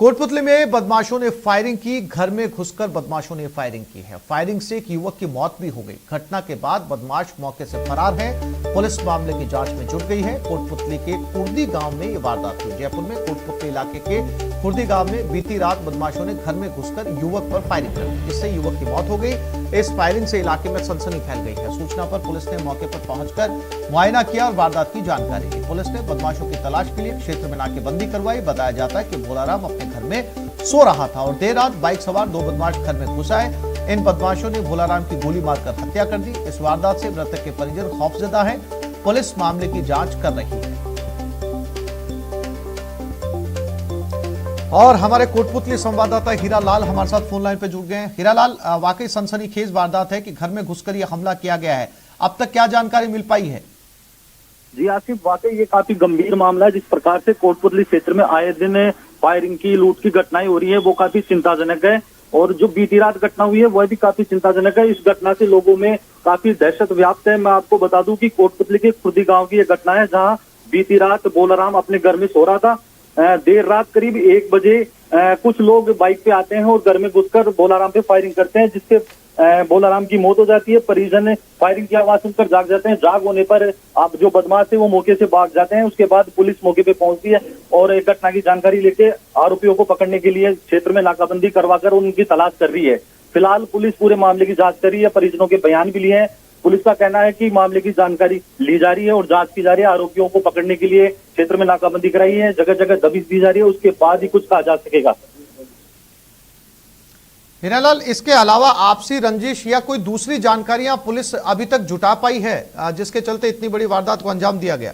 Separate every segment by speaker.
Speaker 1: कोटपुतली में बदमाशों ने फायरिंग की। घर में घुसकर बदमाशों ने फायरिंग की है। फायरिंग से एक युवक की मौत भी हो गई। घटना के बाद बदमाश मौके से फरार है। पुलिस मामले की जांच में जुट गई है। कोटपुतली के कुर्दी गांव में यह वारदात हुई। जयपुर में कोटपुतली इलाके के कुर्दी गांव में बीती रात बदमाशों ने घर में घुसकर युवक पर फायरिंग कर दी, जिससे युवक की मौत हो गई। इस फायरिंग से इलाके में सनसनी फैल गई है। सूचना पर पुलिस ने मौके पर पहुंचकर मुआयना किया और वारदात की जानकारी ली। पुलिस ने बदमाशों की तलाश के लिए क्षेत्र में नाकेबंदी करवाई। बताया जाता है कि भोलाराम अपने घर में सो रहा था और देर रात बाइक सवार दो बदमाश घर में घुस आए। इन बदमाशों ने भोलाराम की गोली मारकर हत्या कर दी। इस वारदात से मृतक के परिजन खौफजदा हैं। पुलिस मामले की जांच कर रही है। और हमारे कोटपुतली संवाददाता हीरा लाल हमारे साथ फोन लाइन पर जुड़ गए हैं। हीरा लाल, वाकई सनसनीखेज वारदात है कि घर में घुसकर यह हमला किया गया है। अब तक क्या जानकारी मिल पाई है?
Speaker 2: जी आसिफ, वाकई ये काफी गंभीर मामला है। जिस प्रकार से कोटपुतली क्षेत्र में आए दिन फायरिंग की, लूट की घटनाएं हो रही है, वो काफी चिंताजनक है। और जो बीती रात घटना हुई है वह भी काफी चिंताजनक है। इस घटना से लोगों में काफी दहशत व्याप्त है। मैं आपको बता दूं कि कोटपुतली के खुर्दी गांव की यह घटना है, जहां बीती रात भोलाराम अपने घर में सो रहा था। देर रात करीब 1 बजे कुछ लोग बाइक पे आते हैं और घर में घुसकर भोलाराम पे फायरिंग करते हैं, जिससे भोलाराम की मौत हो जाती है। परिजन फायरिंग की आवाज सुनकर जाग जाते हैं। जाग होने पर आप जो बदमाश है वो मौके से भाग जाते हैं। उसके बाद पुलिस मौके पे पहुंचती है और एक घटना की जानकारी लेके आरोपियों को पकड़ने के लिए क्षेत्र में नाकाबंदी करवाकर उनकी तलाश कर रही है। फिलहाल पुलिस पूरे मामले की जांच कर रही है। परिजनों के बयान भी लिए हैं। पुलिस का कहना है कि मामले की जानकारी ली जा रही है और जांच की जा रही है। आरोपियों को पकड़ने के लिए क्षेत्र में नाकाबंदी कराई है। जगह जगह दबिश दी जा रही है। उसके बाद ही कुछ कहा जा सकेगा।
Speaker 1: हीरालाल, इसके अलावा आपसी रंजिश या कोई दूसरी जानकारियां पुलिस अभी तक जुटा पाई है जिसके चलते इतनी बड़ी वारदात को अंजाम दिया गया?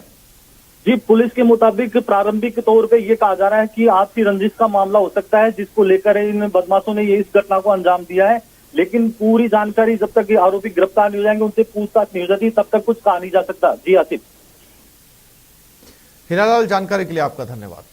Speaker 2: जी, पुलिस के मुताबिक प्रारंभिक तौर पे ये कहा जा रहा है कि आपसी रंजिश का मामला हो सकता है, जिसको लेकर इन बदमाशों ने ये इस घटना को अंजाम दिया है। लेकिन पूरी जानकारी जब तक ये आरोपी गिरफ्तार नहीं हो जाएंगे, उनसे पूछताछ नहीं हो जाती, तब तक कुछ कहा नहीं जा सकता। जी आसिफ।
Speaker 1: हीरालाल, जानकारी के लिए आपका धन्यवाद।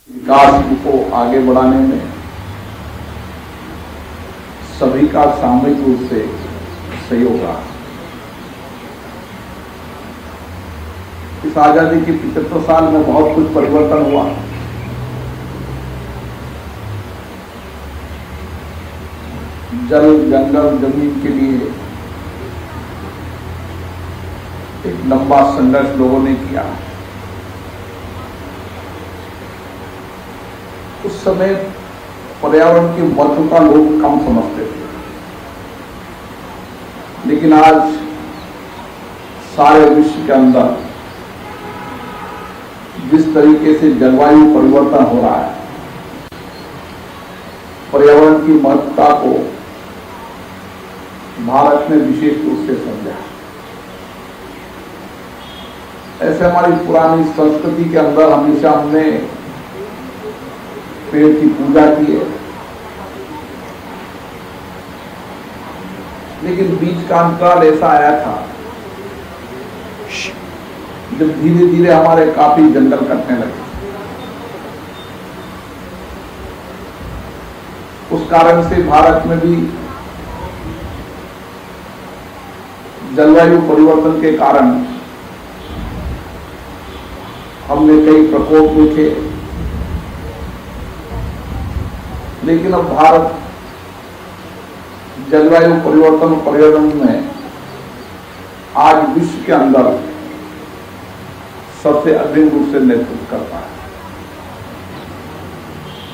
Speaker 3: विकास को आगे बढ़ाने में सभी का सामूहिक रूप से सहयोग रहा। इस आजादी के 75 साल में बहुत कुछ परिवर्तन हुआ। जल, जंगल, जमीन के लिए एक लंबा संघर्ष लोगों ने किया। उस समय पर्यावरण की महत्वता लोग कम समझते थे, लेकिन आज सारे विश्व के अंदर जिस तरीके से जलवायु परिवर्तन हो रहा है, पर्यावरण की महत्वता को भारत ने विशेष रूप से समझा। ऐसे हमारी पुरानी संस्कृति के अंदर हमेशा हमने पेड़ की पूजा की है, लेकिन बीच का अंतराल ऐसा आया था जब धीरे धीरे हमारे काफी जंगल कटने लगे। उस कारण से भारत में भी जलवायु परिवर्तन के कारण हमने कई प्रकोप देखे, लेकिन अब भारत जलवायु परिवर्तन पर्यावरण में आज विश्व के अंदर सबसे अग्रिम रूप से नेतृत्व करता है।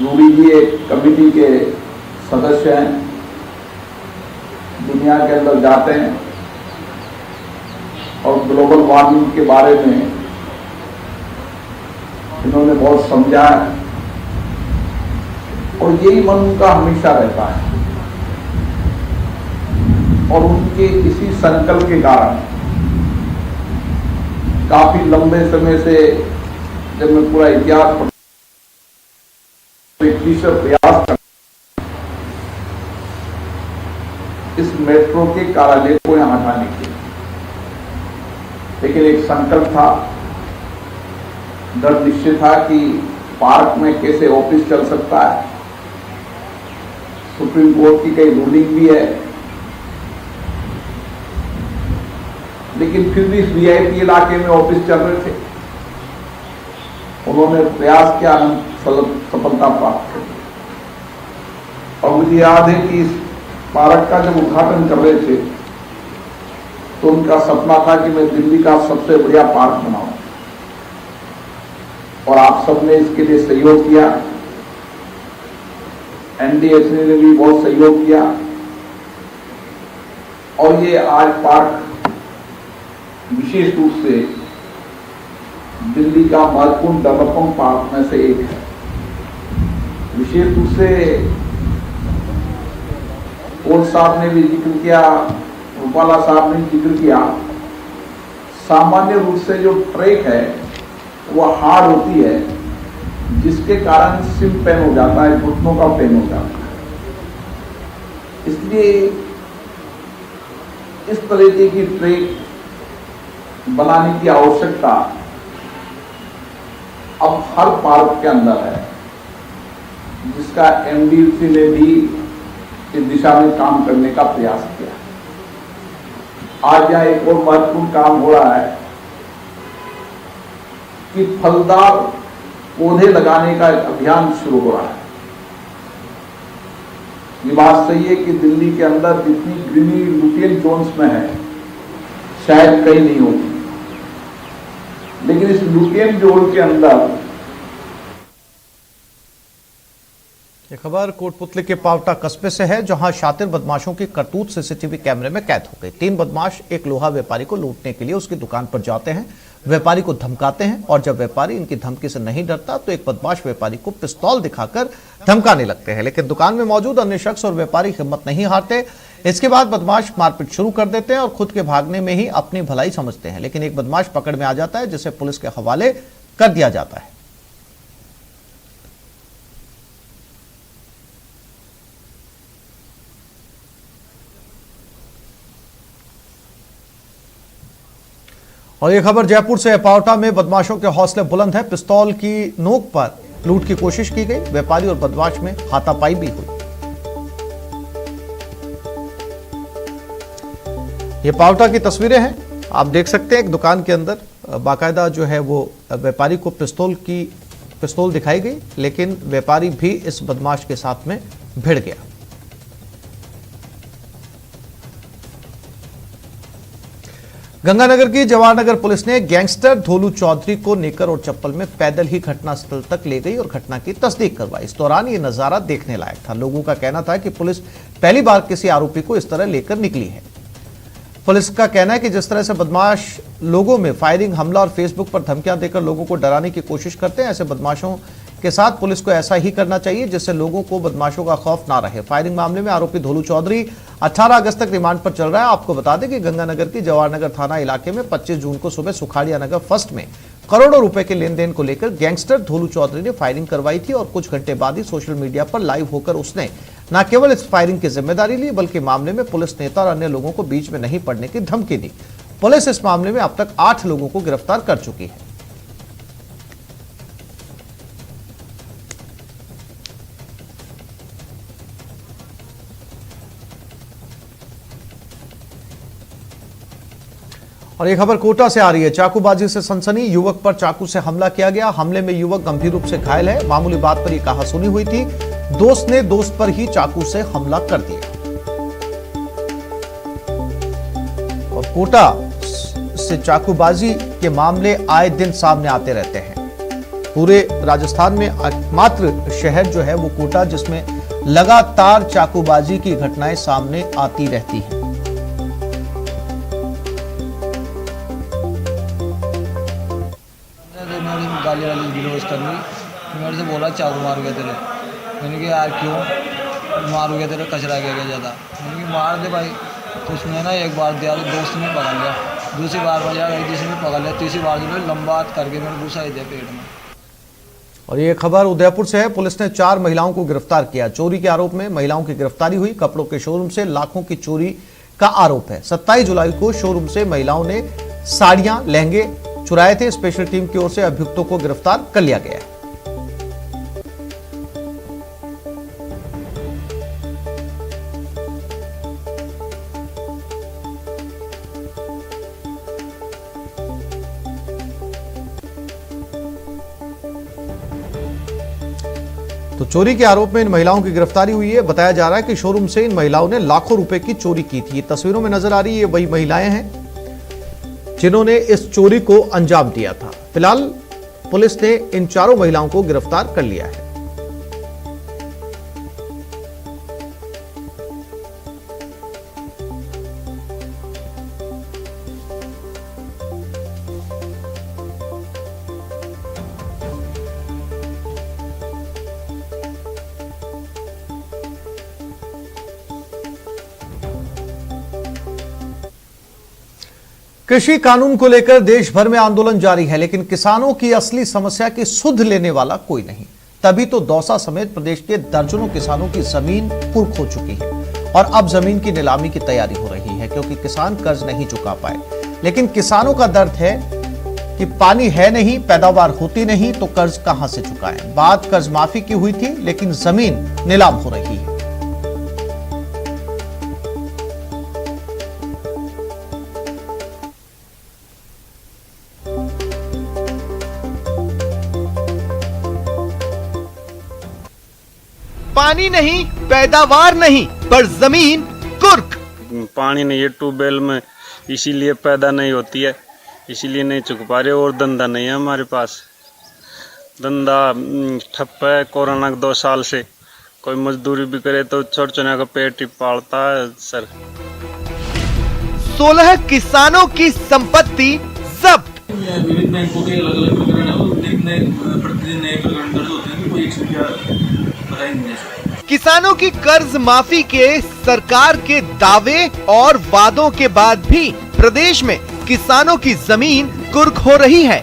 Speaker 3: रूडी जी एक कमेटी के सदस्य हैं, दुनिया के अंदर जाते हैं और ग्लोबल वार्मिंग के बारे में इन्होंने बहुत समझा है और यही मन उनका हमेशा रहता है। और उनके इसी संकल्प के कारण काफी लंबे समय से, जब मैं पूरा इतिहास प्रयास कर इस मेट्रो के कार्यालय को यहां हटाने के, लेकिन एक संकल्प था, दृढ़ निश्चय था कि पार्क में कैसे ऑफिस चल सकता है, सुप्रीम कोर्ट की कई रूलिंग भी है, लेकिन फिर भी इस वीआईपी इलाके में ऑफिस चल रहे थे। उन्होंने प्रयास किया, सफलता प्राप्त कर ली। और मुझे याद है कि इस पार्क का जब उद्घाटन कर रहे थे तो उनका सपना था कि मैं दिल्ली का सबसे बढ़िया पार्क बनाऊं, और आप सबने इसके लिए सहयोग किया। एनडीएसए ने भी बहुत सहयोग किया, और ये आज पार्क विशेष रूप से दिल्ली का महत्वपूर्ण डेवलपमेंट पार्क में से एक है। विशेष रूप से कोर्ट साहब ने भी जिक्र किया, रूपाला साहब ने जिक्र किया, सामान्य रूप से जो ट्रैक है वो हार्ड होती है, जिसके कारण सिर पेन हो जाता है, घुटनों का पेन हो जाता है। इसलिए इस तरीके की ट्रैक बनाने की आवश्यकता अब हर पार्क के अंदर है, जिसका एमडीसी ने भी इस दिशा में काम करने का प्रयास किया। आज यहां एक और महत्वपूर्ण काम हो रहा है कि फलदार पौधे लगाने का एक अभियान शुरू हो रहा है। ये बात सही है कि दिल्ली के अंदर जितनी ग्रीनरी लुटियन जोन्स में है शायद कहीं नहीं होती, लेकिन इस लुटियन जोन के अंदर
Speaker 1: ये खबर कोटपुतली के पावटा कस्बे से है, जहां शातिर बदमाशों की करतूत सीसीटीवी कैमरे में कैद हो गई। 3 बदमाश एक लोहा व्यापारी को लूटने के लिए उसकी दुकान पर जाते हैं, व्यापारी को धमकाते हैं, और जब व्यापारी इनकी धमकी से नहीं डरता तो एक बदमाश व्यापारी को पिस्तौल दिखाकर धमकाने लगते हैं। लेकिन दुकान में मौजूद अन्य शख्स और व्यापारी हिम्मत नहीं हारते। इसके बाद बदमाश मारपीट शुरू कर देते हैं और खुद के भागने में ही अपनी भलाई समझते हैं, लेकिन एक बदमाश पकड़ में आ जाता है, जिसे पुलिस के हवाले कर दिया जाता है। और ये खबर जयपुर से है। पावटा में बदमाशों के हौसले बुलंद है। पिस्तौल की नोक पर लूट की कोशिश की गई, व्यापारी और बदमाश में हाथापाई भी हुई। ये पावटा की तस्वीरें हैं, आप देख सकते हैं। एक दुकान के अंदर बाकायदा जो है वो व्यापारी को पिस्तौल दिखाई गई, लेकिन व्यापारी भी इस बदमाश के साथ में भिड़ गया। गंगानगर की जवाहरनगर पुलिस ने गैंगस्टर धोलू चौधरी को नेकर और चप्पल में पैदल ही घटनास्थल तक ले गई और घटना की तस्दीक करवाई। इस दौरान ये नजारा देखने लायक था। लोगों का कहना था कि पुलिस पहली बार किसी आरोपी को इस तरह लेकर निकली है। पुलिस का कहना है कि जिस तरह से बदमाश लोगों में फायरिंग, हमला और फेसबुक पर धमकियां देकर लोगों को डराने की कोशिश करते हैं, ऐसे बदमाशों के साथ पुलिस को ऐसा ही करना चाहिए जिससे लोगों को बदमाशों का खौफ ना रहे। फायरिंग मामले में आरोपी धोलू चौधरी 18 अगस्त तक रिमांड पर चल रहा है। आपको बता दें कि गंगानगर की जवाहरनगर थाना इलाके में 25 जून को सुबह सुखाड़िया नगर फर्स्ट में करोड़ों रुपए के लेन देन को लेकर गैंगस्टर धोलू चौधरी ने फायरिंग करवाई थी, और कुछ घंटे बाद ही सोशल मीडिया पर लाइव होकर उसने न केवल इस फायरिंग की जिम्मेदारी ली, बल्कि मामले में पुलिस नेता और अन्य लोगों को बीच में नहीं पड़ने की धमकी दी। पुलिस इस मामले में अब तक 8 लोगों को गिरफ्तार कर चुकी है। और एक खबर कोटा से आ रही है। चाकूबाजी से सनसनी, युवक पर चाकू से हमला किया गया। हमले में युवक गंभीर रूप से घायल है। मामूली बात पर यह कहासुनी हुई थी, दोस्त ने दोस्त पर ही चाकू से हमला कर दिया। और कोटा से चाकूबाजी के मामले आए दिन सामने आते रहते हैं। पूरे राजस्थान में एकमात्र शहर जो है वो कोटा, जिसमें लगातार चाकूबाजी की घटनाएं सामने आती रहती हैं।
Speaker 4: गाली गिलोज करनी, मेरे से बोला चाकू मार गया तेरे। मैंने कहा यार क्यों मार गया तेरे, कचरा गया ज़्यादा। मैंने कहा मार दे भाई। तो उसने ना एक बार दिया, दोस्त ने पकड़ लिया, दूसरी बार बजा जिसने पकड़ लिया, तीसरी बार जो लंबा हाथ करके मैंने घुसा ही दिया पेट में।
Speaker 1: और ये खबर उदयपुर से है। पुलिस ने 4 महिलाओं को गिरफ्तार किया। चोरी के आरोप में महिलाओं की गिरफ्तारी हुई। कपड़ों के शोरूम से लाखों की चोरी का आरोप है। 27 जुलाई को शोरूम से महिलाओं ने साड़ियां, लहंगे चुराए थे। स्पेशल टीम की ओर से अभियुक्तों को गिरफ्तार कर लिया गया है। तो चोरी के आरोप में इन महिलाओं की गिरफ्तारी हुई है। बताया जा रहा है कि शोरूम से इन महिलाओं ने लाखों रुपए की चोरी की थी। तस्वीरों में नजर आ रही है वही महिलाएं हैं जिन्होंने इस चोरी को अंजाम दिया था। फिलहाल पुलिस ने इन चारों महिलाओं को गिरफ्तार कर लिया है। कृषि कानून को लेकर देश भर में आंदोलन जारी है, लेकिन किसानों की असली समस्या की सुध लेने वाला कोई नहीं। तभी तो दौसा समेत प्रदेश के दर्जनों किसानों की जमीन कुर्क हो चुकी है और अब जमीन की नीलामी की तैयारी हो रही है, क्योंकि किसान कर्ज नहीं चुका पाए। लेकिन किसानों का दर्द है कि पानी है नहीं, पैदावार होती नहीं, तो कर्ज कहां से चुकाएं। बात कर्ज माफी की हुई थी, लेकिन जमीन नीलाम हो रही है।
Speaker 5: पानी नहीं, पैदावार नहीं, पर जमीन कुर्क।
Speaker 6: पानी नहीं है ट्यूबवेल में, इसीलिए पैदा नहीं होती है, इसीलिए नहीं चुक पा रहे। और धंधा नहीं है हमारे पास, धंधा ठप्प है। कोरोना के 2 साल से कोई मजदूरी भी करे तो छोटे छोटे का पेट ही पालता है सर।
Speaker 5: 16 किसानों की संपत्ति जब्त।
Speaker 7: विविध बैंकों के अलग अलग प्रकरण है, प्रतिदिन नए प्रकरण दर्ज होते हैं, कोई एक संख्या बताई नहीं है।
Speaker 5: किसानों की कर्ज माफी के सरकार के दावे और वादों के बाद भी प्रदेश में किसानों की जमीन कुर्क हो रही है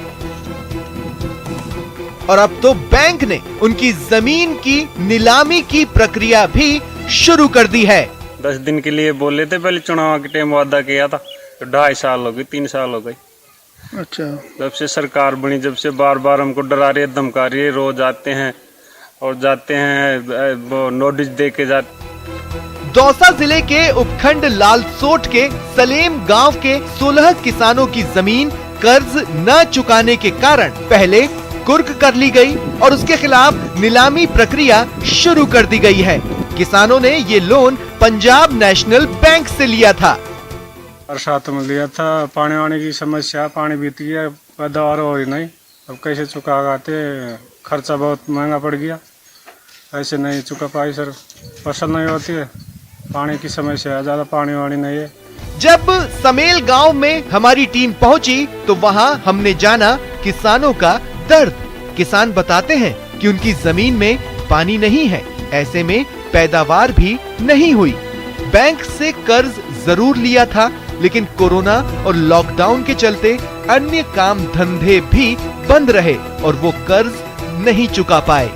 Speaker 5: और अब तो बैंक ने उनकी जमीन की नीलामी की प्रक्रिया भी शुरू कर दी है।
Speaker 6: 10 दिन के लिए बोले थे, पहले चुनाव के टाइम वादा किया था, तो 2.5 साल हो गए, 3 साल हो गए।
Speaker 7: अच्छा,
Speaker 6: जब से सरकार बनी, जब से बार बार हमको डरा रही है, धमका रही है। रोज आते हैं और जाते हैं, वो नोटिस दे के जाते।
Speaker 5: दौसा जिले के उपखंड लालसोट के सलेम गांव के 16 किसानों की जमीन कर्ज न चुकाने के कारण पहले कुर्क कर ली गई और उसके खिलाफ नीलामी प्रक्रिया शुरू कर दी गई है। किसानों ने ये लोन पंजाब नेशनल बैंक से लिया था।
Speaker 6: बरसात में लिया था, पानी वानी की समस्या, पानी बीत गया, पैदावार हो ही नहीं। अब कैसे चुका गाते, खर्चा बहुत महंगा पड़ गया, ऐसे नहीं चुका पाई सर। फसल नहीं होती है, पानी की समस्या है, ज्यादा पानी वानी नहीं है।
Speaker 5: जब समेल गांव में हमारी टीम पहुंची तो वहां हमने जाना किसानों का दर्द। किसान बताते हैं कि उनकी जमीन में पानी नहीं है, ऐसे में पैदावार भी नहीं हुई। बैंक से कर्ज जरूर लिया था, लेकिन कोरोना और लॉकडाउन के चलते अन्य काम धंधे भी बंद रहे और वो कर्ज नहीं चुका पाए।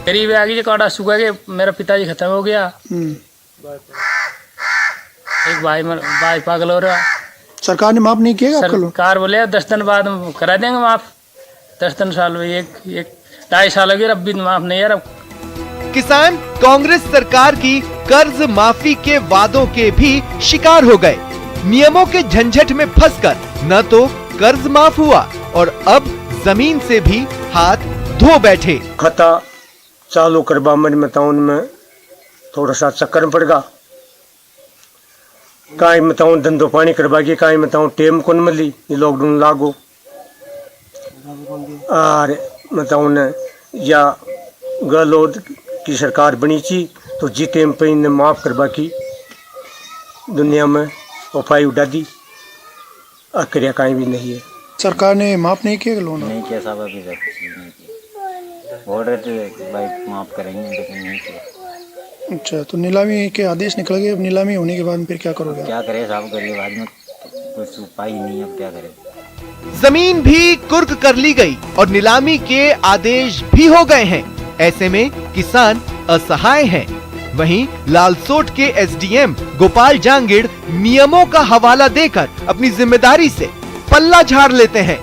Speaker 8: गरीब आगे काटा सूखा के मेरा पिताजी खत्म हो गया, एक भाई पागल हो रहा।
Speaker 7: सरकार ने माफ नहीं किया?
Speaker 8: सरकार बोले 10 दिन बाद करा देंगे माफ। 10 दिन साल में एक 2.5 साल हो गया, अब भी माफ नहीं है।
Speaker 5: किसान कांग्रेस सरकार की कर्ज माफी के वादों के भी शिकार हो गए। नियमों के झंझट में फंसकर न तो कर्ज माफ हुआ और अब जमीन से भी हाथ धो बैठे।
Speaker 9: खाता चालू करवा में थोड़ा सा चक्कर में पड़ेगा, काई बताऊं धंधो पानी करवा के, काई बताऊं टेम कौन मिली, लॉकडाउन लागू और बताऊं न या गलोद की सरकार बनी थी तो जी टेम पे इन्हें माफ करवा की दुनिया में उपाय उड़ा दी, अक्रिया काई भी नहीं है।
Speaker 7: सरकार ने माफ नहीं किया लोन?
Speaker 10: नहीं किया साहब, अभी तक कुछ नहीं किया। बोल रहे थे भाई माफ करेंगे, लेकिन नहीं किया।
Speaker 7: अच्छा, तो नीलामी के आदेश निकल गए, अब नीलामी होने के बाद फिर क्या करोगे?
Speaker 10: क्या करे साहब, गरीब आदमी, कुछ उपाय ही नहीं, अब क्या करे।
Speaker 5: जमीन भी कुर्क कर ली गई और नीलामी के आदेश भी हो गए हैं। ऐसे में किसान असहाय हैं। वहीं लालसोट के एसडीएम गोपाल जांगिड़ नियमों का हवाला देकर अपनी जिम्मेदारी से पल्ला झाड़ लेते हैं।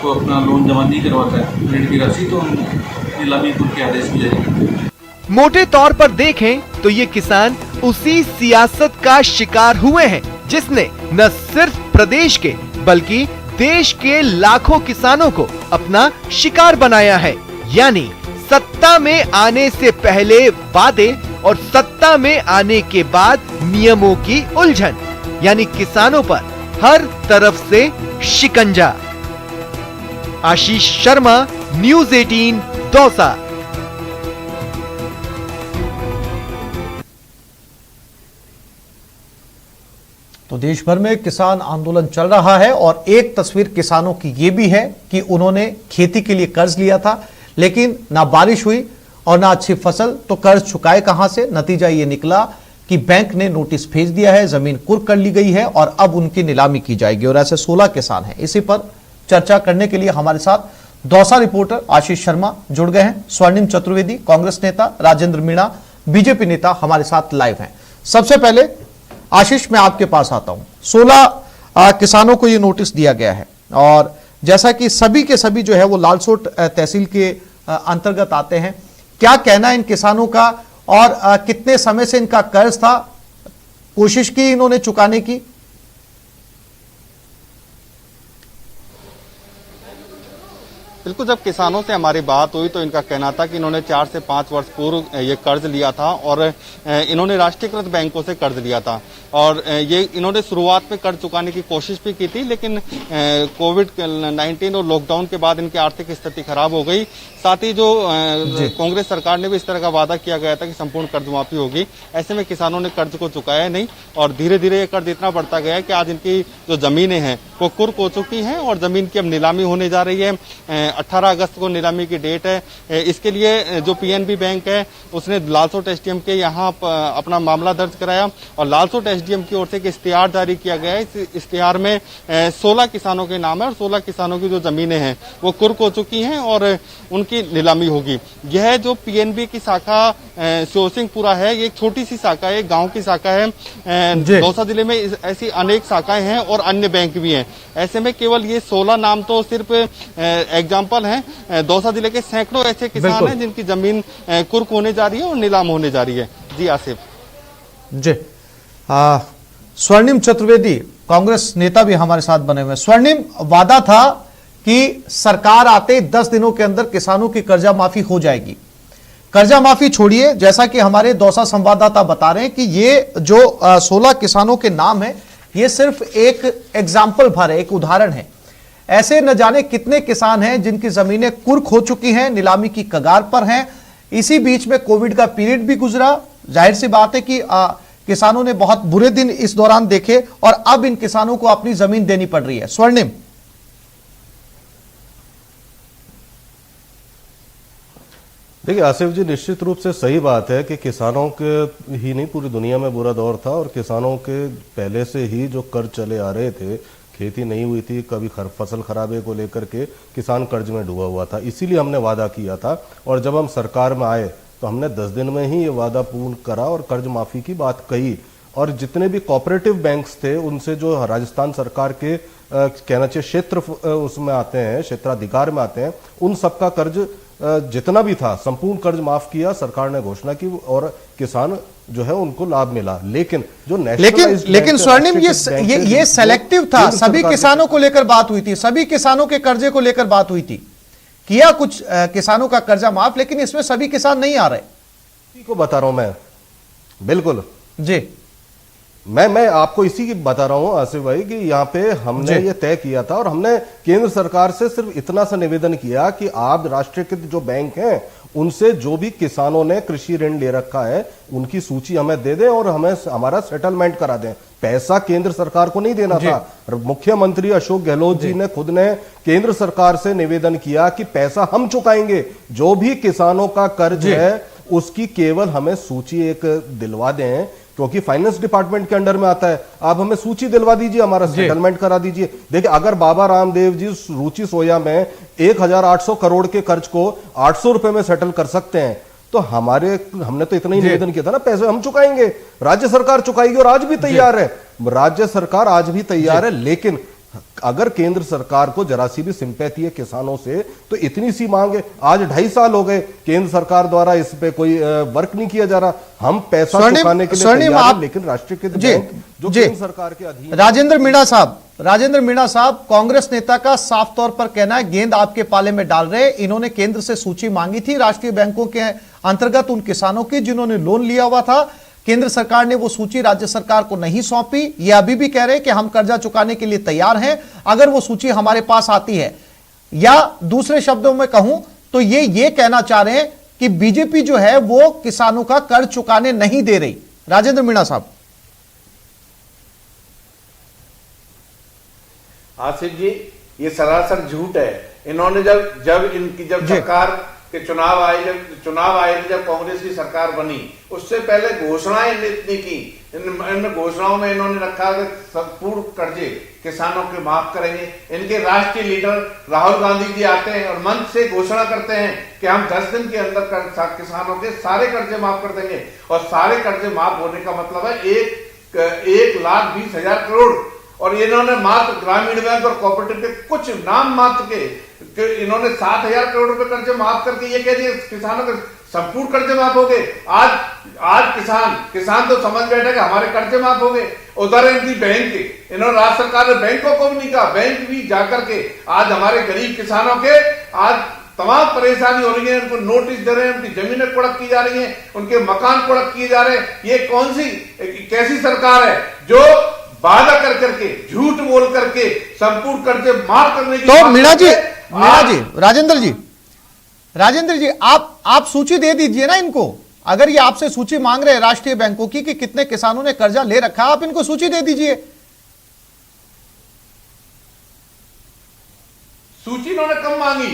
Speaker 7: तो अपना लोन जमा नहीं करवाता है ऋण की राशि, तो नीलामी के आदेश भी जाएगा।
Speaker 5: मोटे तौर पर देखें तो ये किसान उसी सियासत का शिकार हुए हैं जिसने न सिर्फ प्रदेश के बल्कि देश के लाखों किसानों को अपना शिकार बनाया है, यानी सत्ता में आने से पहले वादे और सत्ता में आने के बाद नियमों की उलझन, यानी किसानों पर हर तरफ से शिकंजा। आशीष शर्मा, न्यूज़ 18 दौसा।
Speaker 1: तो देश भर में किसान आंदोलन चल रहा है और एक तस्वीर किसानों की ये भी है कि उन्होंने खेती के लिए कर्ज लिया था, लेकिन ना बारिश हुई और ना अच्छी फसल, तो कर्ज चुकाए कहां से? नतीजा ये निकला कि बैंक ने नोटिस भेज दिया है, जमीन कुर्क कर ली गई है और अब उनकी नीलामी की जाएगी और ऐसे 16 किसान हैं। इसी पर चर्चा करने के लिए हमारे साथ दौसा रिपोर्टर आशीष शर्मा जुड़ गए हैं। स्वर्णिम चतुर्वेदी, कांग्रेस नेता, राजेंद्र मीणा, बीजेपी नेता हमारे साथ लाइव हैं। सबसे पहले आशीष, मैं आपके पास आता हूं। 16 किसानों को यह नोटिस दिया गया है और जैसा कि सभी के सभी जो है वो लालसोट तहसील के अंतर्गत आते हैं। क्या कहना है इन किसानों का और कितने समय से इनका कर्ज था? कोशिश की इन्होंने चुकाने की?
Speaker 11: बिल्कुल, जब किसानों से हमारी बात हुई तो इनका कहना था कि इन्होंने 4 से 5 वर्ष पूर्व ये कर्ज लिया था और इन्होंने राष्ट्रीयकृत बैंकों से कर्ज लिया था और ये इन्होंने शुरुआत में कर्ज चुकाने की कोशिश भी की थी, लेकिन कोविड-19 और लॉकडाउन के बाद इनकी आर्थिक स्थिति खराब हो गई। साथ ही जो कांग्रेस सरकार ने भी इस तरह का वादा किया गया था कि संपूर्ण कर्ज माफी होगी, ऐसे में किसानों ने कर्ज को चुकाया नहीं और धीरे धीरे ये कर्ज इतना बढ़ता गया है कि आज इनकी जो जमीनें हैं वो कुर्क हो चुकी हैं और जमीन की अब नीलामी होने जा रही है। 18 अगस्त को नीलामी की डेट है। इसके लिए जो पीएनबी बैंक है उसने लालसोट एसडीएम के यहाँ अपना मामला दर्ज कराया और लालसोट एसडीएम की ओर से एक इश्तिहार जारी किया गया है। इस इश्तिहार में 16 किसानों के नाम है और 16 किसानों की जो जमीनें हैं वो कुर्क हो चुकी हैं और उनकी नीलामी होगी। यह जो पीएनबी की शाखा सिंहपुरा है, ये एक छोटी सी शाखा है, एक गाँव की शाखा है। दौसा जिले में ऐसी अनेक शाखाएं हैं और अन्य बैंक भी हैं। ऐसे में केवल ये 16 नाम तो सिर्फ एग्जाम्पल हैं। दौसा जिले के सैकड़ों ऐसे किसान हैं जिनकी जमीन कुर्क होने जा रही है और नीलाम होने जा रही है। जी आसिफ
Speaker 1: जी। स्वर्णिम चतुर्वेदी, कांग्रेस नेता भी हमारे साथ बने हुए। स्वर्णिम, वादा था कि सरकार आते 10 दिनों के अंदर किसानों की कर्जा माफी हो जाएगी। कर्जा माफी छोड़िए, जैसा कि हमारे दौसा संवाददाता बता रहे हैं कि ये जो 16 किसानों के नाम है ये सिर्फ एक एग्जाम्पल भर है, एक उदाहरण है। ऐसे न जाने कितने किसान हैं जिनकी जमीनें कुर्क हो चुकी हैं, नीलामी की कगार पर हैं। इसी बीच में कोविड का पीरियड भी गुजरा। जाहिर सी बात है कि किसानों ने बहुत बुरे दिन इस दौरान देखे और अब इन किसानों को अपनी जमीन देनी पड़ रही है। स्वर्णिम,
Speaker 12: देखिए आसिफ जी, निश्चित रूप से सही बात है कि किसानों के ही नहीं पूरी दुनिया में बुरा दौर था और किसानों के पहले से ही जो कर्ज चले आ रहे थे, खेती नहीं हुई थी, कभी फसल खराबे को लेकर के किसान कर्ज में डूबा हुआ था। इसीलिए हमने वादा किया था और जब हम सरकार में आए तो हमने 10 दिन में ही ये वादा पूर्ण करा और कर्ज माफी की बात कही। और जितने भी कोऑपरेटिव बैंक्स थे उनसे जो राजस्थान सरकार के कहना चाहिए क्षेत्र उसमें आते हैं, क्षेत्राधिकार में आते हैं, उन सबका कर्ज जितना भी था संपूर्ण कर्ज माफ किया, सरकार ने घोषणा की और किसान जो है उनको लाभ मिला। लेकिन जो
Speaker 1: लेकिन स्वर्णिम, ये सेलेक्टिव था। सभी किसानों को लेकर बात हुई थी, सभी किसानों के कर्जे को लेकर बात हुई थी, किया कुछ किसानों का कर्जा माफ, लेकिन इसमें सभी किसान नहीं आ रहे।
Speaker 12: को बता रहा हूं मैं, बिल्कुल
Speaker 1: जी,
Speaker 12: मैं आपको इसी की बता रहा हूं आसिफ भाई कि यहाँ पे हमने ये तय किया था और हमने केंद्र सरकार से सिर्फ इतना सा निवेदन किया कि आप राष्ट्रीयकृत जो बैंक हैं उनसे जो भी किसानों ने कृषि ऋण ले रखा है उनकी सूची हमें दे दें और हमें हमारा सेटलमेंट करा दें। पैसा केंद्र सरकार को नहीं देना था। मुख्यमंत्री अशोक गहलोत जी ने खुद ने केंद्र सरकार से निवेदन किया कि पैसा हम चुकाएंगे, जो भी किसानों का कर्ज है उसकी केवल हमें सूची एक दिलवा दें, क्योंकि फाइनेंस डिपार्टमेंट के अंडर में आता है। आप हमें सूची दिलवा दीजिए, हमारा सेटलमेंट करा दीजिए। देखिए, अगर बाबा रामदेव जी रुचि सोया में 1800 करोड़ के कर्ज को 800 रुपए में सेटल कर सकते हैं तो हमने तो इतना ही निवेदन किया था ना, पैसे हम चुकाएंगे, राज्य सरकार चुकाएगी और आज भी तैयार है, राज्य सरकार आज भी तैयार है। लेकिन अगर केंद्र सरकार को जरा सी भी सिंपैथी है किसानों से तो इतनी सी मांग है। आज 2.5 साल हो गए केंद्र सरकार द्वारा इस पे कोई वर्क नहीं किया जा रहा। हम पैसा चुकाने के लिए तैयार हैं, लेकिन राष्ट्रीयकृत बैंक जो केंद्र सरकार के अधीन।
Speaker 1: राजेंद्र मीणा साहब, राजेंद्र मीणा साहब, कांग्रेस नेता का साफ तौर पर कहना है गेंद आपके पाले में डाल रहे। इन्होंने केंद्र से सूची मांगी थी राष्ट्रीय बैंकों के अंतर्गत उन किसानों की जिन्होंने लोन लिया हुआ था। केंद्र सरकार ने वो सूची राज्य सरकार को नहीं सौंपी। ये अभी भी कह रहे हैं कि हम कर्जा चुकाने के लिए तैयार हैं अगर वो सूची हमारे पास आती है। या दूसरे शब्दों में कहूं तो ये कहना चाह रहे हैं कि बीजेपी जो है वो किसानों का कर्ज चुकाने नहीं दे रही। राजेंद्र मीणा साहब।
Speaker 13: आसिफ जी, ये सरासर झूठ है। इन्होंने जब सरकार के चुनाव आए जब कांग्रेस की सरकार बनी, उससे पहले घोषणाएं इतनी की। इन घोषणाओं में इन्होंने रखा कि संपूर्ण कर्जे किसानों के माफ करेंगे। इनके राष्ट्रीय लीडर राहुल गांधी जी आते हैं और मंच से घोषणा करते हैं कि हम 10 दिन के अंदर किसानों के सारे कर्जे माफ कर देंगे। और सारे कर्जे माफ होने का मतलब है 1,20,000 करोड़। और इन्होंने मात्र ग्रामीण बैंक और कोऑपरेटिव के कुछ नाम मात्र के इन्होंने 7,000 करोड़ रुपए कर्जे माफ करके ये कह दिए किसानों के संपूर्ण कर्जे माफ हो गए। आज किसान तो समझ बैठे कि हमारे कर्जे माफ हो गए। उदाहरण दी बैंक के, इन्होंने राज्य सरकार ने बैंकों को भी नहीं कहा। बैंक भी जाकर के आज हमारे गरीब किसानों के आज तमाम परेशानी हो रही है। उनको नोटिस दे रहे हैं, उनकी जमीनें कुड़क की जा रही हैं, उनके मकान कुड़क किए जा रहे हैं। ये कैसी सरकार है जो वादा कर करके झूठ बोल करके संपूर्ण कर्जे माफ करने की।
Speaker 1: तो मीणा जी, राजेंद्र जी आप सूची दे दीजिए ना इनको। अगर ये आपसे सूची मांग रहे हैं राष्ट्रीय बैंकों की कि कितने किसानों ने कर्जा ले रखा है, आप इनको सूची दे दीजिए।
Speaker 13: सूची इन्होंने कम मांगी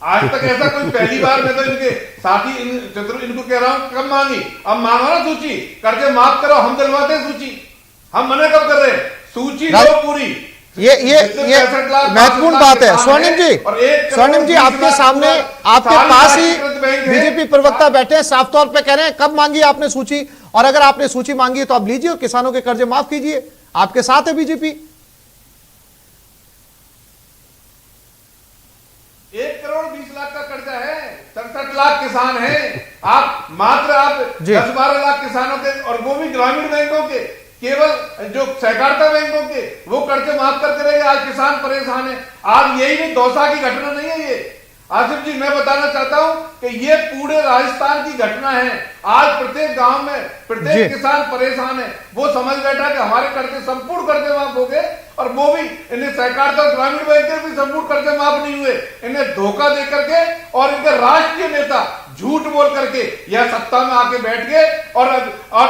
Speaker 13: आज तक, ऐसा कोई पहली बार मैं तो इनके साथी इनको कह रहा हूं कम मांगी। अब मांगो ना सूची, कर्जे माफ करो, हम दिलवाते सूची। हम मना कब कर रहे हैं? सूची लो पूरी।
Speaker 1: ये महत्वपूर्ण बात है। स्वर्णिम जी आपके सामने आपके पास ही बीजेपी प्रवक्ता बैठे हैं, साफ तौर पे कह रहे हैं कब मांगी आपने सूची, और अगर आपने सूची मांगी है तो आप लीजिए और किसानों के कर्जे माफ कीजिए। आपके साथ है बीजेपी।
Speaker 13: 1,20,00,000 का कर्जा है, 67 लाख किसान हैं। आप 10-12 लाख किसानों के, और वो भी ग्रामीण बैंकों के, केवल जो सहकारिता बैंकों के, वो कर्जे माफ करते रहे। आज किसान परेशान है। आज यही नहीं दौसा की घटना नहीं है ये। आसिफ जी, मैं बताना चाहता हूं कि ये पूरे राजस्थान की घटना है। आज प्रत्येक गांव में प्रत्येक किसान परेशान है। वो समझ बैठा कि हमारे कर्जे संपूर्ण कर्जे माफ हो गए, और वो भी इन्हें सहकारिता और ग्रामीण बैंक के भी संपूर्ण कर्जे माफ नहीं हुए। इन्हें धोखा दे करके और इनके राष्ट्रीय नेता झूठ बोल करके यह सत्ता में आके बैठ गए। और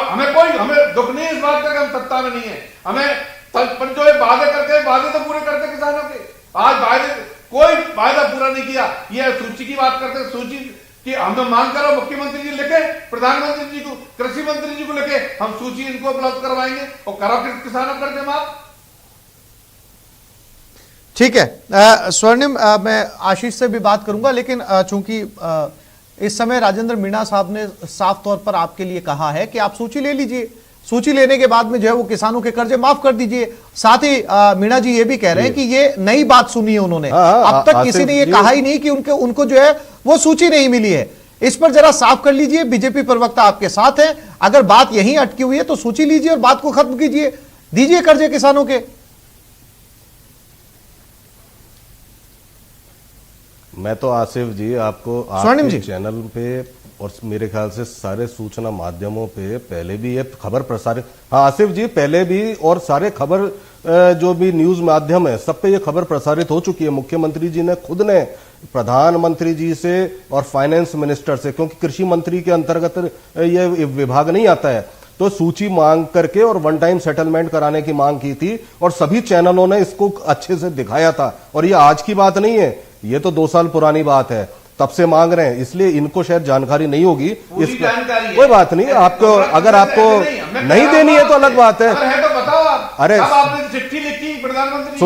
Speaker 13: हमें दुख नहीं इस बात का कि हम सत्ता में नहीं है। हमें जो वादे करके वादे तो पूरे करते किसानों के। आज कोई वायदा पूरा नहीं किया। ये सूची की बात करते, सूची की हमें मांग करो, मुख्यमंत्री जी लिखे, प्रधानमंत्री जी को, कृषि मंत्री जी को लिखे, हम सूची इनको उपलब्ध करवाएंगे और करो किसानों कर्जे माफ।
Speaker 1: ठीक है स्वर्णिम, मैं आशीष से भी बात करूंगा, लेकिन चूंकि इस समय राजेंद्र मीणा साहब ने साफ तौर पर आपके लिए कहा है कि आप सूची ले लीजिए। सूची लेने के बाद में जो है वो किसानों के कर्जे माफ कर दीजिए। साथ ही मीणा जी ये भी कह रहे हैं कि ये नई बात सुनी है उन्होंने। अब तक किसी ने ये कहा ही नहीं कि उनको जो है वो सूची नहीं मिली है। इस पर जरा साफ कर लीजिए। बीजेपी प्रवक्ता आपके साथ है। अगर बात यहीं अटकी हुई है तो सूची लीजिए और बात को खत्म कीजिए, दीजिए कर्जे किसानों के।
Speaker 12: मैं तो आसिफ जी आपको आपके चैनल पे और मेरे ख्याल से सारे सूचना माध्यमों पे पहले भी ये खबर प्रसारित, हाँ आसिफ जी, पहले भी और सारे खबर जो भी न्यूज माध्यम है सब पे ये खबर प्रसारित हो चुकी है। मुख्यमंत्री जी ने खुद ने प्रधानमंत्री जी से और फाइनेंस मिनिस्टर से, क्योंकि कृषि मंत्री के अंतर्गत ये विभाग नहीं आता है, तो सूची मांग करके और वन टाइम सेटलमेंट कराने की मांग की थी और सभी चैनलों ने इसको अच्छे से दिखाया था। और ये आज की बात नहीं है, ये तो 2 साल पुरानी बात है, तब से मांग रहे हैं, इसलिए इनको शायद जानकारी नहीं होगी। इसका कोई बात नहीं, आपको अगर आपको नहीं देनी है तो अलग बात है।
Speaker 13: तो बताओ आप।
Speaker 12: अरे
Speaker 13: आपने चिट्ठी लिखी प्रधानमंत्री,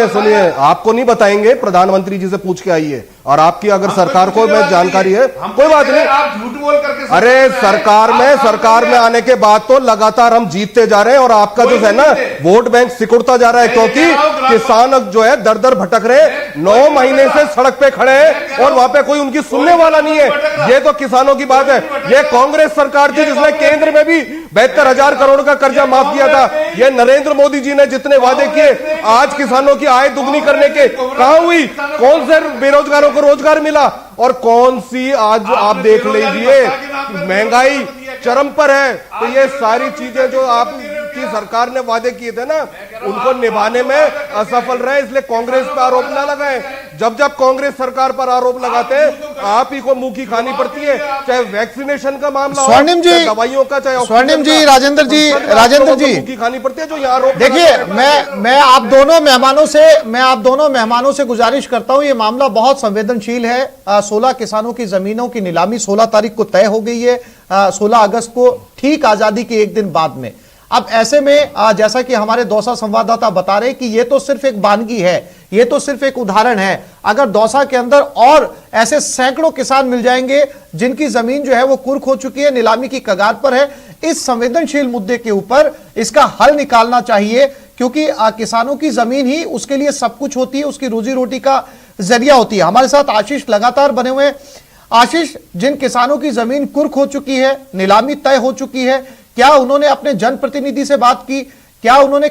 Speaker 12: सुनिए, आपको नहीं बताएंगे, प्रधानमंत्री जी से पूछ के आइए। और आपकी अगर सरकार को मैं जानकारी है, कोई बात नहीं,
Speaker 13: आप झूठ बोल करके
Speaker 12: अरे सरकार में आने के बाद तो लगातार हम जीतते जा रहे हैं और आपका जो है ना वोट बैंक सिकुड़ता जा रहा है, क्योंकि किसान जो है दर दर भटक रहे, 9 महीने से सड़क पे खड़े हैं और वहां पे कोई उनकी सुनने वाला नहीं है। ये तो किसानों की बात है। ये कांग्रेस सरकार थी जिसने केंद्र में भी 72,000 करोड़ का कर्जा माफ किया था। ये नरेंद्र मोदी जी ने जितने वादे किए, आज किसानों की आय दुगनी करने के कहां हुई? कौन से बेरोजगारों को रोजगार मिला? और कौन सी आज आप देख लीजिए महंगाई चरम पर है। तो ये सारी चीजें जो आपकी सरकार ने वादे किए थे ना, उनको निभाने में असफल रहे, इसलिए कांग्रेस पर आरोप न लगाएं। जब जब कांग्रेस सरकार पर आरोप लगाते हैं आप ही को मुंह की खानी पड़ती है, चाहे वैक्सीनेशन का मामला हो,
Speaker 1: स्वर्णिम जी,
Speaker 12: दवाइयों का, चाहे
Speaker 1: स्वर्णिम जी, राजेंद्र जी
Speaker 12: मुंह की खानी पड़ती है जो यहाँ आरोप।
Speaker 1: देखिए, मैं आप दोनों मेहमानों से गुजारिश करता हूं, ये मामला बहुत संवेदनशील है। 16 किसानों की जमीनों की नीलामी 16 तारीख को तय हो गई है, 16 अगस्त को, ठीक आजादी के एक दिन बाद में। अब ऐसे में जैसा कि हमारे दौसा संवाददाता बता रहे कि ये तो सिर्फ एक बानगी है, ये तो सिर्फ एक उदाहरण है। अगर दौसा के अंदर और ऐसे सैकड़ों किसान मिल जाएंगे जिनकी जमीन जो है वो कुर्क हो चुकी है, नीलामी की कगार पर है, इस संवेदनशील मुद्दे के ऊपर इसका हल निकालना चाहिए, क्योंकि किसानों की जमीन ही उसके लिए सब कुछ होती है, उसकी रोजी रोटी का जरिया होती है। हमारे साथ आशीष लगातार बने हुए हैं। आशीष, जिन किसानों की जमीन कुर्क हो चुकी है, नीलामी तय हो चुकी है, क्या उन्होंने अपने जनप्रतिनिधि से बात की? क्या उन्होंने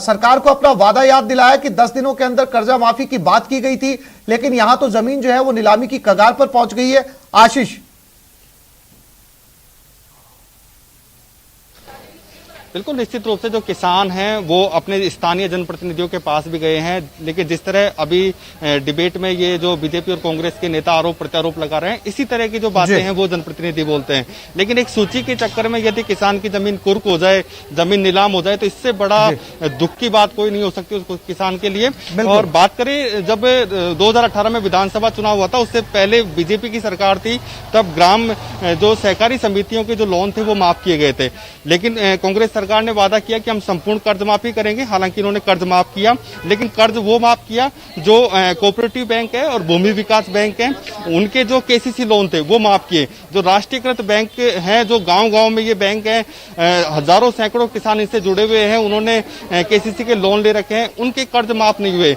Speaker 1: सरकार को अपना वादा याद दिलाया कि 10 दिनों के अंदर कर्जा माफी की बात की गई थी, लेकिन यहां तो जमीन जो है वो नीलामी की कगार पर पहुंच गई है? आशीष,
Speaker 11: बिल्कुल निश्चित रूप से जो किसान हैं वो अपने स्थानीय जनप्रतिनिधियों के पास भी गए हैं, लेकिन जिस तरह अभी डिबेट में ये जो बीजेपी और कांग्रेस के नेता आरोप प्रत्यारोप लगा रहे हैं, इसी तरह की जो बातें हैं वो जनप्रतिनिधि बोलते हैं। लेकिन एक सूची के चक्कर में यदि किसान की जमीन कुर्क हो जाए, जमीन नीलाम हो जाए, तो इससे बड़ा दुख की बात कोई नहीं हो सकती उस किसान के लिए। और बात करें, जब 2018 में विधानसभा चुनाव हुआ था, उससे पहले बीजेपी की सरकार थी, तब ग्राम जो सहकारी समितियों के जो लोन थे वो माफ किए गए थे। लेकिन कांग्रेस सरकार ने वादा किया कि हम संपूर्ण कर्ज माफी करेंगे। हालांकि इन्होंने कर्ज माफ किया, लेकिन कर्ज वो माफ किया जो कोऑपरेटिव बैंक है और भूमि विकास बैंक है, उनके जो केसीसी लोन थे वो माफ किए। जो राष्ट्रीयकृत बैंक हैं, जो गांव-गांव में ये बैंक है, हजारों सैकड़ों किसान इससे जुड़े हुए हैं, उन्होंने केसीसी के लोन ले रखे हैं, उनके कर्ज माफ नहीं हुए।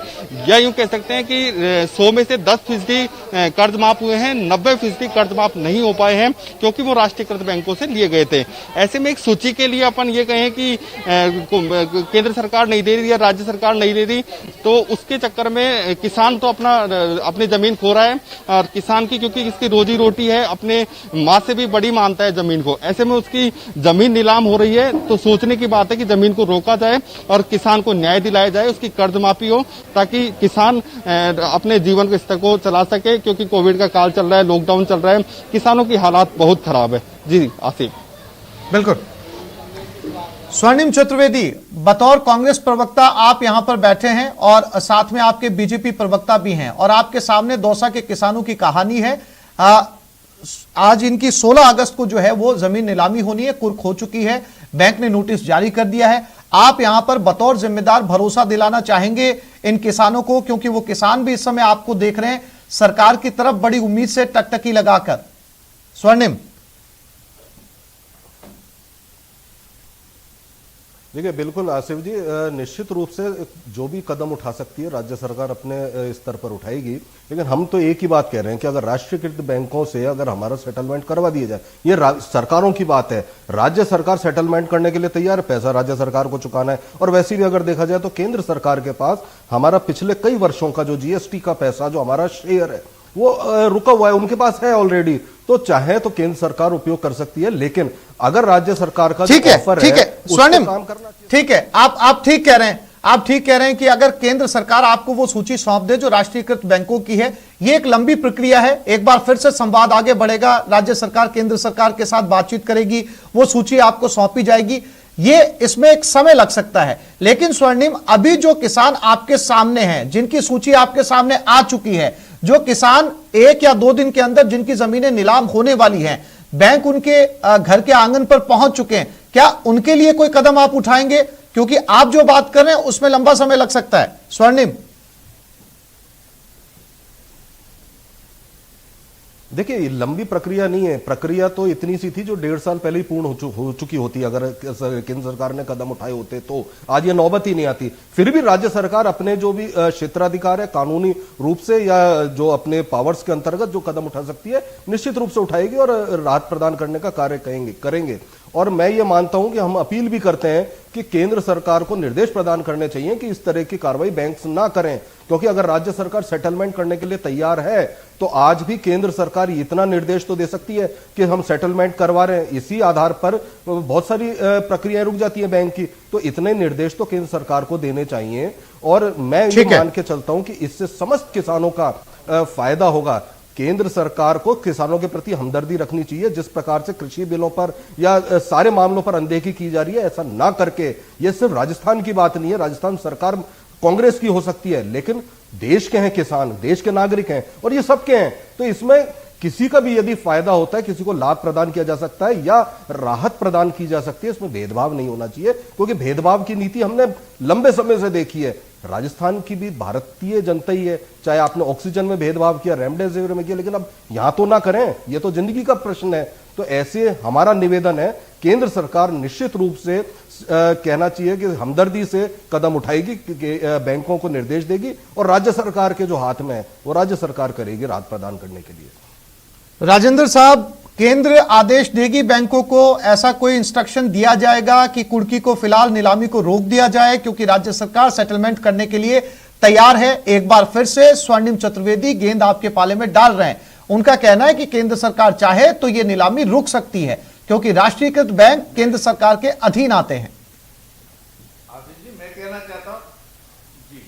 Speaker 11: या यूं कह सकते हैं कि 100 में से 10% कर्ज माफ हुए हैं, 90% कर्ज माफ नहीं हो पाए हैं, क्योंकि वो राष्ट्रीयकृत बैंकों से लिए गए थे। ऐसे में एक सूची के लिए अपन ये कहें कि केंद्र सरकार नहीं दे रही या राज्य सरकार नहीं दे रही, तो उसके चक्कर में किसान तो अपनी जमीन खो रहा है। और किसान की, क्योंकि इसकी रोजी रोटी है, अपने माँ से भी बड़ी मानता है जमीन को, ऐसे में उसकी जमीन नीलाम हो रही है। तो सोचने की बात है कि जमीन को रोका जाए और किसान को न्याय दिलाया जाए, उसकी कर्ज माफी हो, ताकि किसान अपने जीवन के स्तर को चला सके। क्योंकि कोविड का काल चल रहा है, लॉकडाउन चल रहा है, किसानों की हालात बहुत खराब है। जी आसिफ,
Speaker 1: बिल्कुल। स्वर्णिम चतुर्वेदी, बतौर कांग्रेस प्रवक्ता आप यहां पर बैठे हैं और साथ में आपके बीजेपी प्रवक्ता भी हैं, और आपके सामने दौसा के किसानों की कहानी है। आज इनकी 16 अगस्त को जो है वो जमीन नीलामी होनी है, कुर्क हो चुकी है, बैंक ने नोटिस जारी कर दिया है। आप यहां पर बतौर जिम्मेदार भरोसा दिलाना चाहेंगे इन किसानों को, क्योंकि वो किसान भी इस समय आपको देख रहे हैं सरकार की तरफ बड़ी उम्मीद से टकटकी लगाकर। स्वर्णिम,
Speaker 12: देखिए, बिल्कुल आसिफ जी, निश्चित रूप से जो भी कदम उठा सकती है राज्य सरकार अपने स्तर पर उठाएगी, लेकिन हम तो एक ही बात कह रहे हैं कि अगर राष्ट्रीयकृत बैंकों से अगर हमारा सेटलमेंट करवा दिया जाए, ये सरकारों की बात है, राज्य सरकार सेटलमेंट करने के लिए तैयार है, पैसा राज्य सरकार को चुकाना है। और वैसे भी अगर देखा जाए तो केंद्र सरकार के पास हमारा पिछले कई वर्षों का जो जीएसटी का पैसा, जो हमारा शेयर है, वो रुका हुआ है, उनके पास है ऑलरेडी। तो चाहे तो केंद्र सरकार उपयोग कर सकती है, लेकिन अगर राज्य सरकार का
Speaker 1: ठीक है,
Speaker 12: ठीक है
Speaker 1: स्वर्णिम, ठीक है, आप ठीक कह रहे हैं, आप ठीक कह रहे हैं कि अगर केंद्र सरकार आपको वो सूची सौंप दे जो राष्ट्रीयकृत बैंकों की है, ये एक लंबी प्रक्रिया है, एक बार फिर से संवाद आगे बढ़ेगा, राज्य सरकार केंद्र सरकार के साथ बातचीत करेगी, वो सूची आपको सौंपी जाएगी, ये इसमें एक समय लग सकता है। लेकिन स्वर्णिम, अभी जो किसान आपके सामने हैं, जिनकी सूची आपके सामने आ चुकी है, जो किसान 1 या 2 दिन के अंदर जिनकी जमीनें नीलाम होने वाली हैं, बैंक उनके घर के आंगन पर पहुंच चुके हैं, क्या उनके लिए कोई कदम आप उठाएंगे? क्योंकि आप जो बात कर रहे हैं उसमें लंबा समय लग सकता है। स्वर्णिम,
Speaker 12: देखिए, ये लंबी प्रक्रिया नहीं है। प्रक्रिया तो इतनी सी थी जो 1.5 साल पहले ही पूर्ण हो चुकी होती। अगर केंद्र सरकार ने कदम उठाए होते तो आज ये नौबत ही नहीं आती। फिर भी राज्य सरकार अपने जो भी क्षेत्राधिकार है कानूनी रूप से या जो अपने पावर्स के अंतर्गत जो कदम उठा सकती है निश्चित रूप से उठाएगी और राहत प्रदान करने का कार्य करेंगे। और मैं ये मानता हूं कि हम अपील भी करते हैं कि केंद्र सरकार को निर्देश प्रदान करने चाहिए कि इस तरह की कार्रवाई बैंक्स ना करें, क्योंकि अगर राज्य सरकार सेटलमेंट करने के लिए तैयार है तो आज भी केंद्र सरकार इतना निर्देश तो दे सकती है कि हम सेटलमेंट करवा रहे हैं। इसी आधार पर बहुत सारी प्रक्रियाएं रुक जाती है बैंक की, तो इतने निर्देश तो केंद्र सरकार को देने चाहिए। और मैं ये मान के चलता हूं कि इससे समस्त किसानों का फायदा होगा। केंद्र सरकार को किसानों के प्रति हमदर्दी रखनी चाहिए। जिस प्रकार से कृषि बिलों पर या सारे मामलों पर अनदेखी की जा रही है, ऐसा ना करके, ये सिर्फ राजस्थान की बात नहीं है, राजस्थान सरकार कांग्रेस की हो सकती है, लेकिन देश के हैं किसान, देश के नागरिक हैं और ये सबके हैं। तो इसमें किसी का भी यदि फायदा होता है, किसी को लाभ प्रदान किया जा सकता है या राहत प्रदान की जा सकती है, इसमें भेदभाव नहीं होना चाहिए, क्योंकि भेदभाव की नीति हमने लंबे समय से देखी है। राजस्थान की भी भारतीय जनता ही है, चाहे आपने ऑक्सीजन में भेदभाव किया, रेमडेसिविर में किया, लेकिन अब यहां तो ना करें, ये तो जिंदगी का प्रश्न है। तो ऐसे हमारा निवेदन है, केंद्र सरकार निश्चित रूप से कहना चाहिए कि हमदर्दी से कदम उठाएगी, बैंकों को निर्देश देगी और राज्य सरकार के जो हाथ में है वो राज्य सरकार करेगी राहत प्रदान करने के लिए।
Speaker 1: राजेंद्र साहब, केंद्र आदेश देगी बैंकों को, ऐसा कोई इंस्ट्रक्शन दिया जाएगा कि कुर्की को फिलहाल नीलामी को रोक दिया जाए, क्योंकि राज्य सरकार सेटलमेंट करने के लिए तैयार है। एक बार फिर से स्वर्णिम चतुर्वेदी गेंद आपके पाले में डाल रहे हैं। उनका कहना है कि केंद्र सरकार चाहे तो यह नीलामी रुक सकती है, क्योंकि राष्ट्रीयकृत बैंक केंद्र सरकार के अधीन आते हैं।
Speaker 13: आशीष जी, मैं कहना चाहता हूं जी,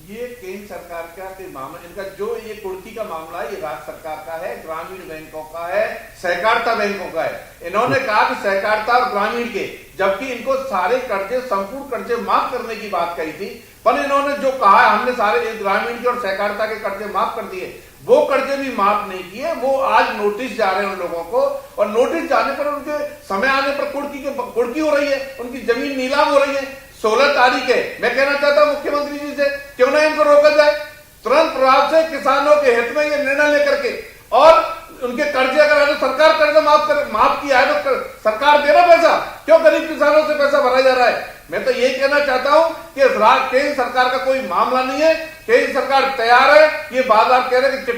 Speaker 13: ये केंद्र सरकार का मामला, इनका जो ये कुर्की का मामला है, ये राज्य सरकार का है, ग्रामीण बैंकों का है, सहकारिता बैंकों का है। इन्होंने कहा कि सहकारिता और ग्रामीण के, जबकि इनको सारे कर्जे, संपूर्ण कर्जे माफ करने की बात कही थी, पर इन्होंने जो कहा है हमने सारे ग्रामीण के और सहकारिता के कर्जे माफ कर दिए, वो कर्जे भी माफ नहीं किए। वो आज नोटिस जा रहे हैं उन लोगों को, और नोटिस जाने पर उनके समय आने पर कुर्की हो रही है, उनकी जमीन नीलाम हो रही है। 16 तारीख है। मैं कहना चाहता हूं मुख्यमंत्री जी से, क्यों ना इनको रोका जाए, तुरंत प्रभाव से किसानों के हित में ये निर्णय लेकर के, और उनके कर्जे अगर सरकार कर्जा माफ किया है तो सरकार दे रहा पैसा, क्यों गरीब किसानों से पैसा भरा जा रहा है। मैं तो ये कहना चाहता हूं कि केंद्र सरकार का कोई मामला नहीं है, केंद्र सरकार तैयार है। ये बार बार कह रहे हैं कि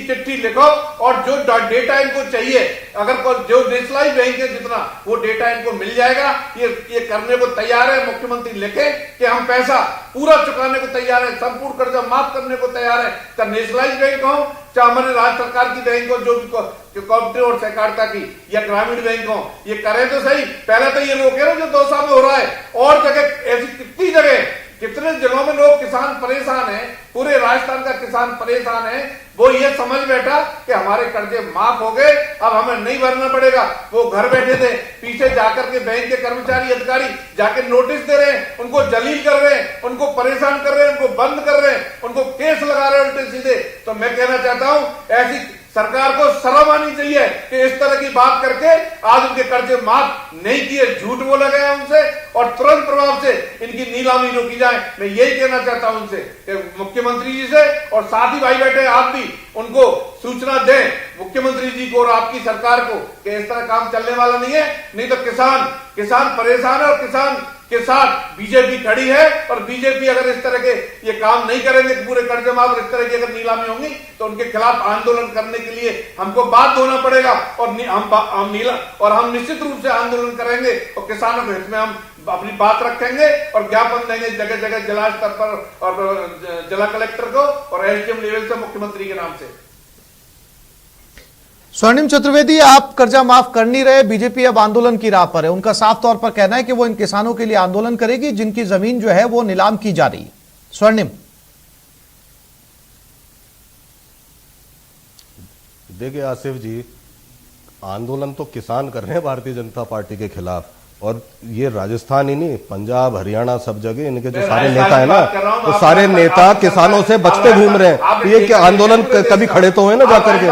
Speaker 13: चिट्ठी लिखो और जो डेटा इनको चाहिए, अगर जो नेशनलाइज बैंक है जितना, वो डेटा इनको मिल जाएगा। ये करने को तैयार है। मुख्यमंत्री लिखे कि हम पैसा पूरा चुकाने को तैयार है, संपूर्ण कर्जा माफ करने को तैयार है, चाहे नेशनलाइज बैंक हो, चाहे हमारे राज्य सरकार की बैंक हो, जो भी कोऑपरेटिव और सहकारिता की, या ग्रामीण बैंक हो, ये करें तो सही। पहले तो ये रोके ना जो 2 साल में हो रहा है, और जगह ऐसी कितनी जगह, कितने जिलों में लोग किसान परेशान हैं, पूरे राजस्थान का किसान परेशान है। वो ये समझ बैठा कि हमारे कर्जे माफ हो गए, अब हमें नहीं भरना पड़ेगा। वो घर बैठे थे, पीछे जाकर के बैंक के कर्मचारी अधिकारी जाके नोटिस दे रहे हैं, उनको जलील कर रहे हैं, उनको परेशान कर रहे हैं, उनको बंद कर रहे हैं, उनको केस लगा रहे हैं उल्टे सीधे। तो मैं कहना चाहता हूं, ऐसी सरकार को शर्म आनी चाहिए कि इस तरह की बात करके आज उनके कर्जे माफ नहीं किए, झूठ बोला गया उनसे, और तुरंत प्रभाव से इनकी नीलामी रोकी जाए। मैं यही कहना चाहता हूं उनसे कि मुख्यमंत्री जी से, और साथ ही भाई बैठे आप भी उनको सूचना दें, मुख्यमंत्री जी को और आपकी सरकार को, कि इस तरह काम चलने वाला नहीं है। नहीं तो किसान परेशान है, और किसान के साथ बीजेपी खड़ी है, और बीजेपी अगर इस तरह के ये काम नहीं करेंगे, पूरे कर्जे माफ, इस तरह की अगर नीलामी होंगी, तो उनके खिलाफ आंदोलन करने के लिए हमको बाध्य होना पड़ेगा। और हम निश्चित रूप से आंदोलन करेंगे, और किसानों के हित में हम अपनी बात रखेंगे और ज्ञापन देंगे जगह जगह, जिला स्तर पर और जिला कलेक्टर को और एसडीएम लेवल से, मुख्यमंत्री के नाम से।
Speaker 1: स्वर्णिम चतुर्वेदी, आप कर्जा माफ कर नहीं रहे, बीजेपी अब आंदोलन की राह पर है। उनका साफ तौर पर कहना है कि वो इन किसानों के लिए आंदोलन करेगी जिनकी जमीन जो है वो नीलाम की जा रही है। स्वर्णिम,
Speaker 12: देखिए आसिफ जी, आंदोलन तो किसान कर रहे हैं भारतीय जनता पार्टी के खिलाफ, और ये राजस्थान ही नहीं, पंजाब हरियाणा सब जगह इनके जो सारे नेता है ना, तो सारे नेता किसानों से बचते घूम रहे हैं। ये क्या आंदोलन कभी खड़े तो हुए ना जाकर के?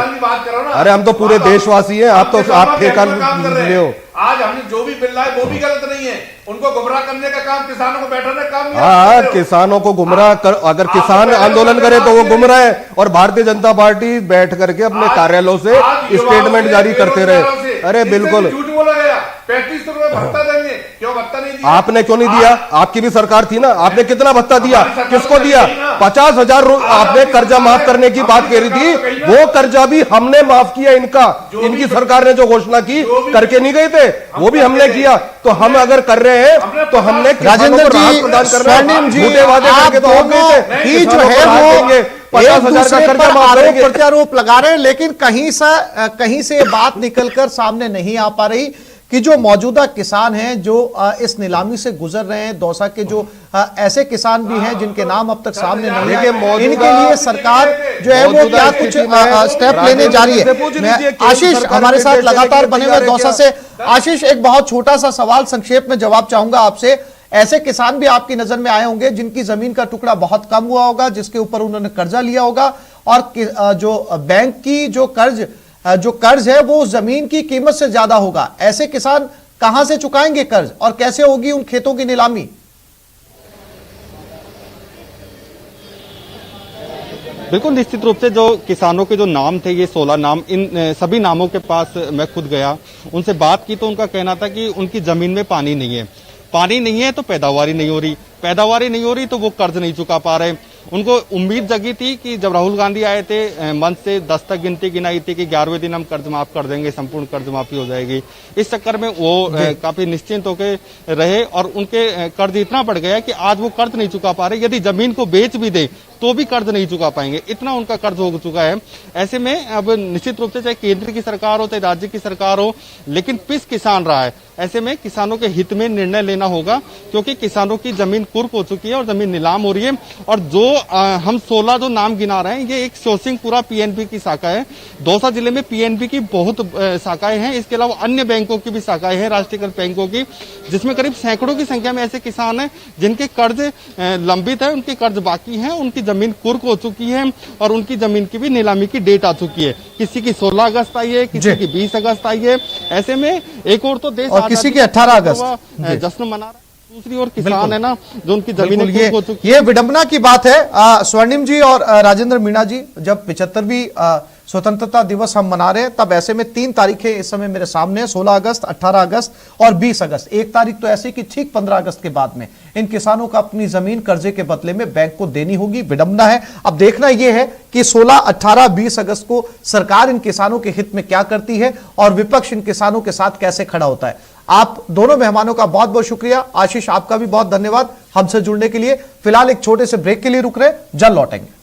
Speaker 12: अरे हम तो पूरे देशवासी हैं, आप तो आप ठेका ले हो।
Speaker 13: आज हमने जो भी बिल लाए वो भी गलत नहीं है, उनको गुमराह करने का काम किसानों को बैठाने का काम।
Speaker 12: हाँ, किसानों को गुमराह कर, अगर किसान आंदोलन करे तो वो गुमराह है, और भारतीय जनता पार्टी बैठ करके अपने कार्यालयों से स्टेटमेंट जारी करते रहे। अरे बिल्कुल
Speaker 13: झूठ बोला गया, 35 रुपए भत्ता देंगे, क्यों भत्ता नहीं दिया?
Speaker 12: आपने क्यों नहीं दिया? आपकी भी सरकार थी ना, आपने कितना भत्ता दिया? किसको दिया? 50,000 आपने कर्जा माफ करने की बात कह रही थी, वो कर्जा भी हमने माफ किया इनका। इनकी सरकार ने जो घोषणा की करके नहीं गए थे, वो भी हमने किया। तो हम अगर कर रहे हैं तो हमने
Speaker 1: राजेंद्र जी, स्वर्णिम जी, आप दोनों ही जो है वो एक दूसरे पर आरोप प्रत्यारोप लगा रहे हैं, लेकिन कहीं से बात निकलकर सामने नहीं आ पा रही कि जो मौजूदा किसान हैं जो इस नीलामी से गुजर रहे हैं, दौसा के जो ऐसे किसान भी हैं जिनके नाम अब तक सामने नहीं आए, इनके लिए सरकार जो है वो क्या कुछ स्टेप लेने जा रही है? आशीष हमारे साथ लगातार बने हुए दौसा से। आशीष, एक बहुत छोटा सा सवाल संक्षेप में जवाब चाहूंगा आपसे। ऐसे किसान भी आपकी नजर में आए होंगे जिनकी जमीन का टुकड़ा बहुत कम हुआ होगा, जिसके ऊपर उन्होंने कर्जा लिया होगा, और जो बैंक की जो कर्ज है वो उस जमीन की कीमत से ज्यादा होगा। ऐसे किसान कहां से चुकाएंगे कर्ज, और कैसे होगी उन खेतों की नीलामी?
Speaker 11: बिल्कुल निश्चित रूप से जो किसानों के जो नाम थे, ये 16 नाम, इन सभी नामों के पास मैं खुद गया, उनसे बात की तो उनका कहना था कि उनकी जमीन में पानी नहीं है, पानी नहीं है तो पैदावारी नहीं हो रही, पैदावारी नहीं हो रही तो वो कर्ज नहीं चुका पा रहे। उनको उम्मीद जगी थी कि जब राहुल गांधी आए थे मंच से 10 तक गिनती गिनाई थी कि 11वें दिन हम कर्ज माफ कर देंगे, संपूर्ण कर्ज माफी हो जाएगी। इस चक्कर में वो काफी निश्चिंत होकर रहे, और उनके कर्ज इतना बढ़ गया कि आज वो कर्ज नहीं चुका पा रहे। यदि जमीन को बेच भी दे तो भी कर्ज नहीं चुका पाएंगे, इतना उनका कर्ज हो चुका है। ऐसे में अब निश्चित रूप से चाहे केंद्र की सरकार हो चाहे राज्य की सरकार हो, लेकिन पिस किसान रहा है। ऐसे में किसानों के हित में निर्णय लेना होगा, क्योंकि किसानों की जमीन कुर्क हो चुकी है और जमीन नीलाम हो रही है। और जो हम 16 जो नाम गिना रहे हैं, ये एक शोसिंगपुरा पीएनबी की शाखा है। दौसा जिले में पीएनबी की बहुत शाखाएं हैं, इसके अलावा अन्य बैंकों की भी शाखाएं हैं, राष्ट्रीयकृत बैंकों की, जिसमें करीब सैकड़ों की संख्या में ऐसे किसान हैं जिनके कर्ज लंबित है, उनके कर्ज बाकी हैं, उनकी जमीन कुर्क हो चुकी है, और उनकी जमीन की भी नीलामी की डेट आ चुकी है। किसी की 16 अगस्त आई है, किसी की 20 अगस्त आई है। ऐसे में एक और तो देश,
Speaker 1: और किसी की 18 अगस्त
Speaker 11: जश्न मना रहा है, दूसरी ओर किसान है ना जो उनकी जमीनें कुर्क हो चुकी है।
Speaker 1: ये विडंबना की बात है। स्वर्णिम जी और राजेंद्र मीणा जी, जब 75वीं स्वतंत्रता दिवस हम मना रहे हैं, तब ऐसे में 3 तारीखें इस समय मेरे सामने, 16 अगस्त, 18 अगस्त और 20 अगस्त। एक तारीख तो ऐसी कि ठीक 15 अगस्त के बाद में इन किसानों को अपनी जमीन कर्जे के बदले में बैंक को देनी होगी। विडंबना है। अब देखना यह है कि 16, 18, 20 अगस्त को सरकार इन किसानों के हित में क्या करती है और विपक्ष इन किसानों के साथ कैसे खड़ा होता है। आप दोनों मेहमानों का बहुत बहुत शुक्रिया। आशीष, आपका भी बहुत धन्यवाद हमसे जुड़ने के लिए। फिलहाल एक छोटे से ब्रेक के लिए रुक रहे, जल्द लौटेंगे।